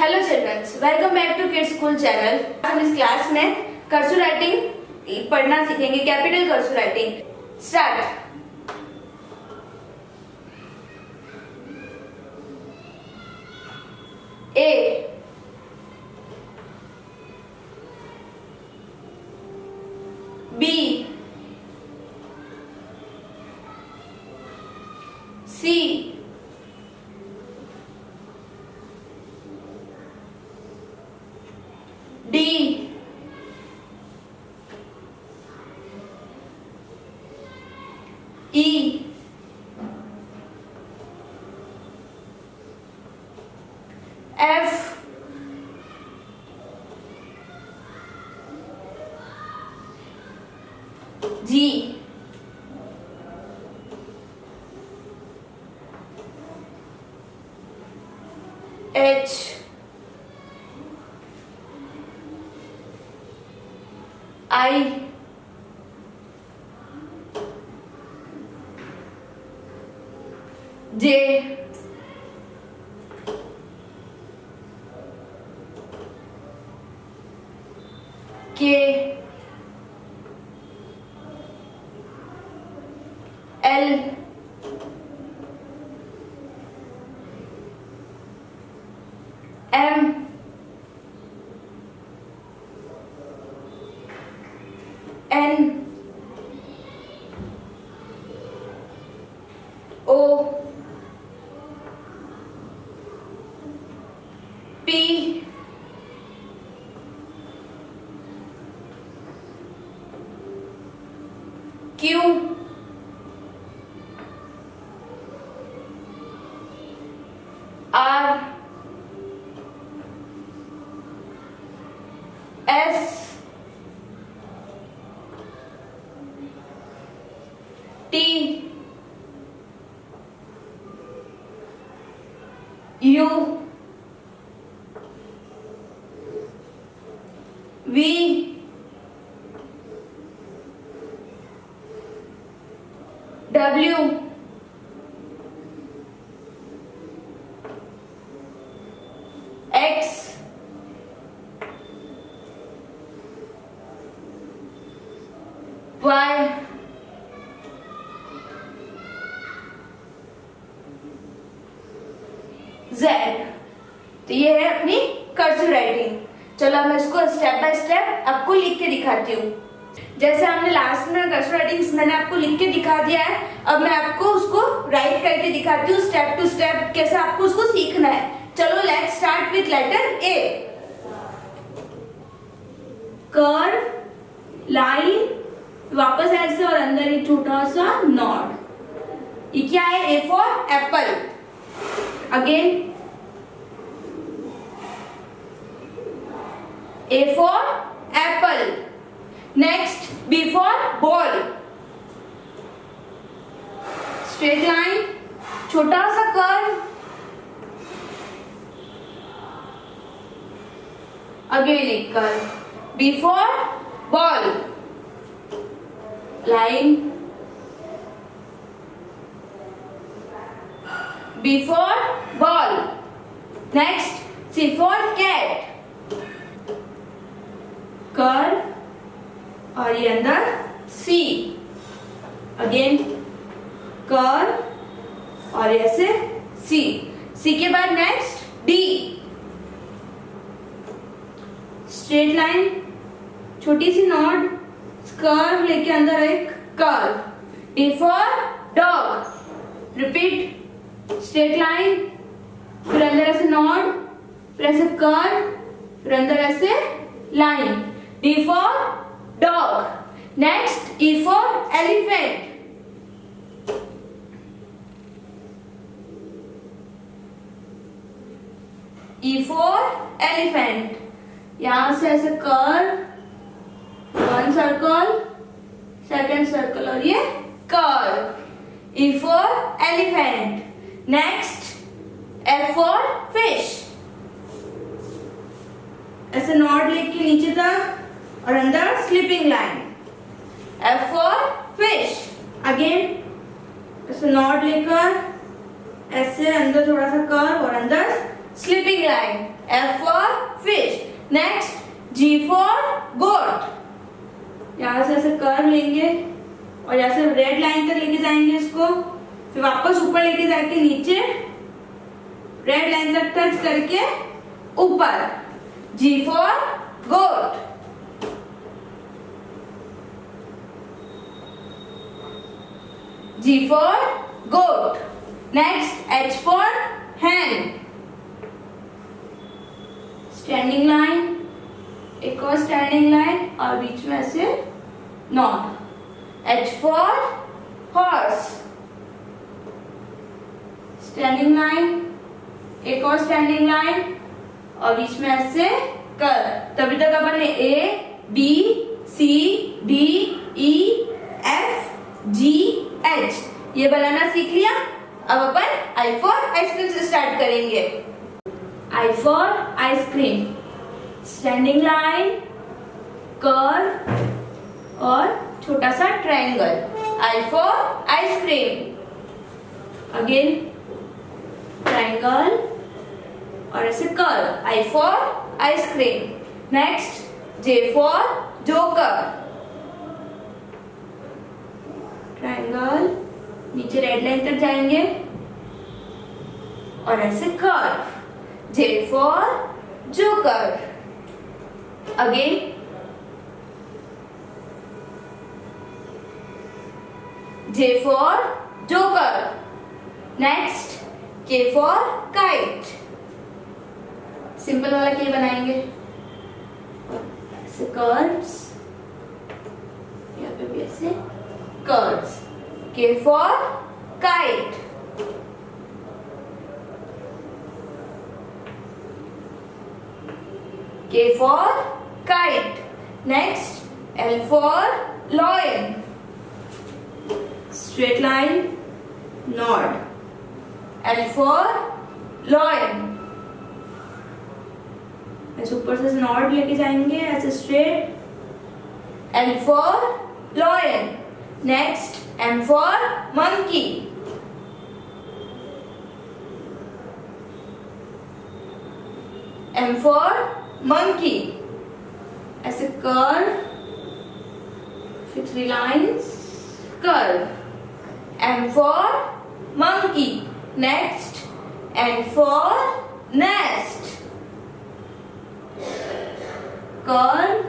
Hello childrens, welcome back to kids school channel. हम इस class में कर्सिव राइटिंग पढ़ना सीखेंगे। Capital cursive writing start. A B C D E F G H I J K L M N O P Q R S T U V W X Y Z. तो ये है अपनी cursive writing. चलो मैं इसको step by step आपको लिख के दिखाती हूँ। जैसे हमने लास्ट में कर्सिव राइटिंग मैंने आपको लिख के दिखा दिया है, अब मैं आपको उसको राइट करके दिखाती हूँ स्टेप टू स्टेप कैसे आपको उसको सीखना है। चलो let's start with letter A. Curve line, वापस ऐसे और अंदर एक छोटा सा नॉट। ये क्या है? A for Apple. Again A for apple. Next, B for ball. Straight line, छोटा सा कर्व। Again एक curve. B for ball. Line. B for ball. Next, C for cat. Curve और ये अंदर सी। अगेन कर्व और ऐसे सी। सी के बाद नेक्स्ट डी। स्ट्रेट लाइन, छोटी सी नॉट, कर्व लेके अंदर एक curve. D for dog. Repeat, straight line, फिर अंदर ऐसे नॉट, फिर ऐसे कर्व, फिर अंदर ऐसे line. D for dog. Next, E for elephant. E for elephant. यहाँ से ऐसे curve, one circle, second circle और ये curve. E for elephant. Next, F for fish. ऐसे नॉट लेके नीचे तक और अंदर sleeping line. F for fish. Again ऐसे नॉट लेकर ऐसे अंदर थोड़ा सा कर्व और अंदर sleeping line, F for fish. Next G for goat. यहाँ से ऐसे कर्व लेंगे और यहाँ से रेड लाइन तक लेके जाएंगे इसको, फिर वापस ऊपर लेके जाके नीचे रेड लाइन तक टच करके ऊपर. G for goat. G for goat. Next H for hen. Standing line, एक और स्टैंडिंग लाइन और बीच में ऐसे not. H for horse. Standing line, एक और स्टैंडिंग लाइन और बीच में ऐसे कर. तभी तक अपन ने A, B, C, D, E, F, G, H ये बनाना सीख लिया. अब अपन I for आइसक्रीम से स्टार्ट करेंगे. I for ice cream, standing line, curve और छोटा सा triangle. I for ice cream. Again triangle और ऐसे curve. I for ice cream. Next J for joker. Triangle, नीचे रेड लाइन तक जाएंगे और ऐसे curve. J for joker. Again J for joker. Next K for kite. Simple वाला K बनाएंगे, ऐसे कर्व्स, यहाँ पे भी ऐसे curves. K for kite. K for kite. Next L for lion. Straight line, nod. L for lion. ऐसे ऊपर से नॉड लेके जाएंगे ऐसे straight. L for lion. Next M for monkey. M for monkey. ऐसे कर्व, फिर 3 lines, curve. M for monkey. Next N for nest. Curve,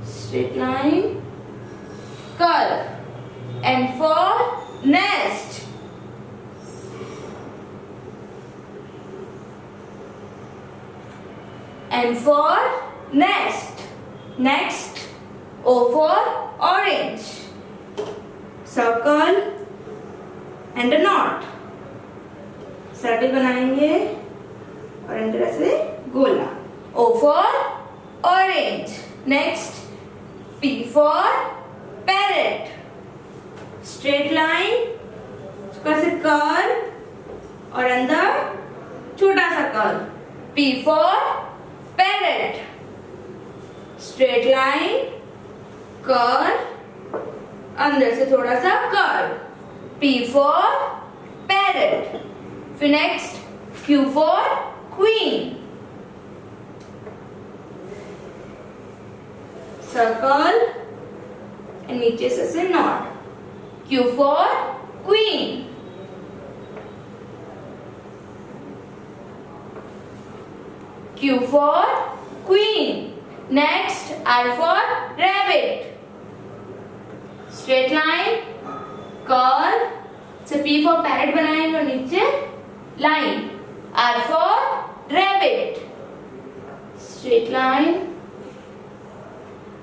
straight line, curve. N for nest. N for nest. Next O for orange. Circle and a knot. Circle बनाएंगे और अंदर ऐसे गोला. O for orange. Next P for parrot. Straight line, उसका ऐसे curve और अंदर छोटा सा curve. P for parrot. Straight line, curve, अंदर से थोड़ा सा कर्व. P for parrot. फिर next Q for queen. Circle और नीचे से not. Q for queen. Q for queen. Next R for rabbit. Straight line, curve, से P for parrot बनाएंगे और नीचे line. R for rabbit. Straight line,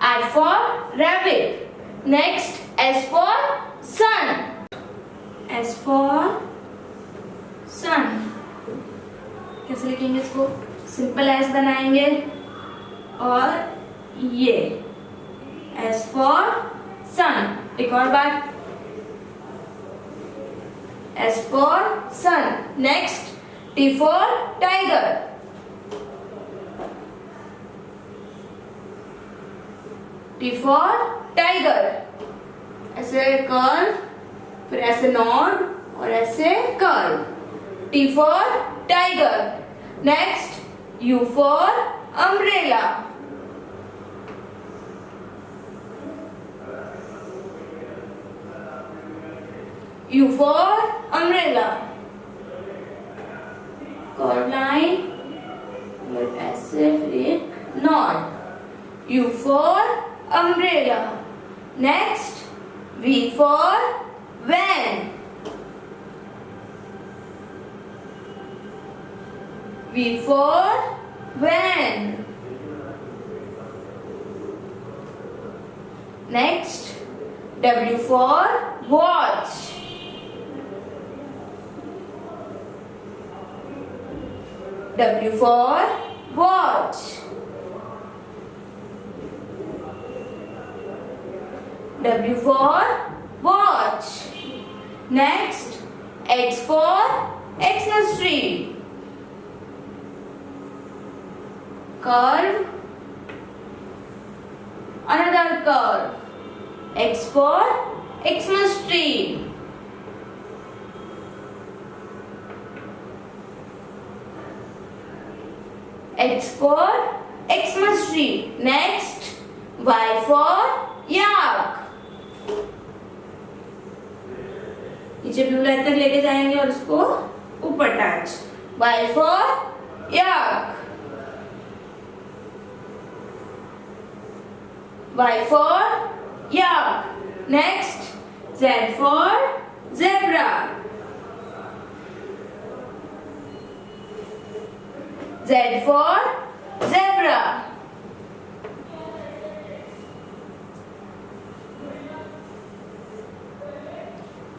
R for rabbit. Next S for sun. S for sun. कैसे लिखेंगे इसको? Simple S बनाएंगे और ये S for sun. एक और बार S for sun. Next T for tiger. T for tiger. ऐसे curve, फिर ऐसे नॉड और ऐसे curve. T for tiger. Next U for umbrella. U for umbrella. Chord line with ऐसे एक knot. U for umbrella. Next V for van. V for van. Next W for watch. W for watch. W for watch. Next X for Xmas tree. Curve, another curve. X for Xmas tree. X for Xmas tree. Next Y for yak. नीचे blue line तक लेके जाएंगे और उसको ऊपर touch. Y for yak. Y for yak. Next Z for zebra. Z for zebra.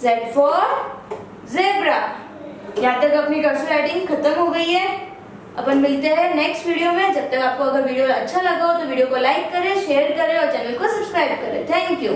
Z for zebra. यहाँ तक अपनी कर्सर राइटिंग खत्म हो गई है. अपन मिलते हैं नेक्स्ट वीडियो में. जब तक आपको अगर वीडियो अच्छा लगा हो तो वीडियो को लाइक करें, शेयर करें और चैनल को सब्सक्राइब करें. Thank you.